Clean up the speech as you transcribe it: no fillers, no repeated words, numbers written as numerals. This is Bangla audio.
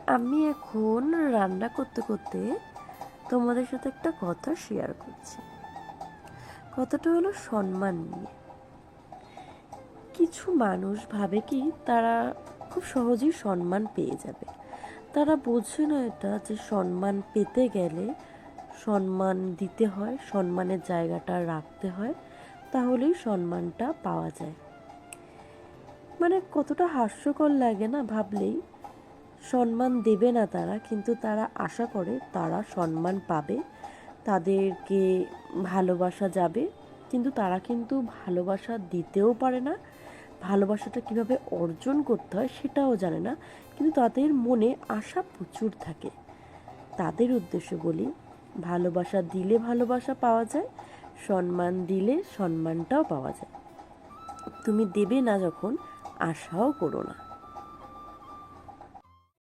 আমি এখন রান্না করতে করতে তোমাদের সাথে একটা কথা শেয়ার করছি। কথাটা হলো সম্মান নিয়ে। কিছু মানুষ ভাবে কি তারা খুব সহজেই সম্মান পেয়ে যাবে। তারা বোঝে না এটা যে সম্মান পেতে গেলে সম্মান দিতে হয়, সম্মানের জায়গাটা রাখতে হয়, তাহলেই সম্মানটা পাওয়া যায়। মানে কতটা হাস্যকর লাগে না ভাবলেই। সম্মান দেবে না তারা, কিন্তু তারা আশা করে তারা সম্মান পাবে, তাদেরকে ভালোবাসা যাবে, কিন্তু তারা কিন্তু ভালোবাসা দিতেও পারে না, ভালোবাসাটা কীভাবে অর্জন করতে হয় সেটাও জানে না, কিন্তু তাদের মনে আশা প্রচুর থাকে। তাদের উদ্দেশ্য বলি, ভালোবাসা দিলে ভালোবাসা পাওয়া যায়, সম্মান দিলে সম্মানটাও পাওয়া যায়। তুমি দেবে না যখন, আশাও করো না।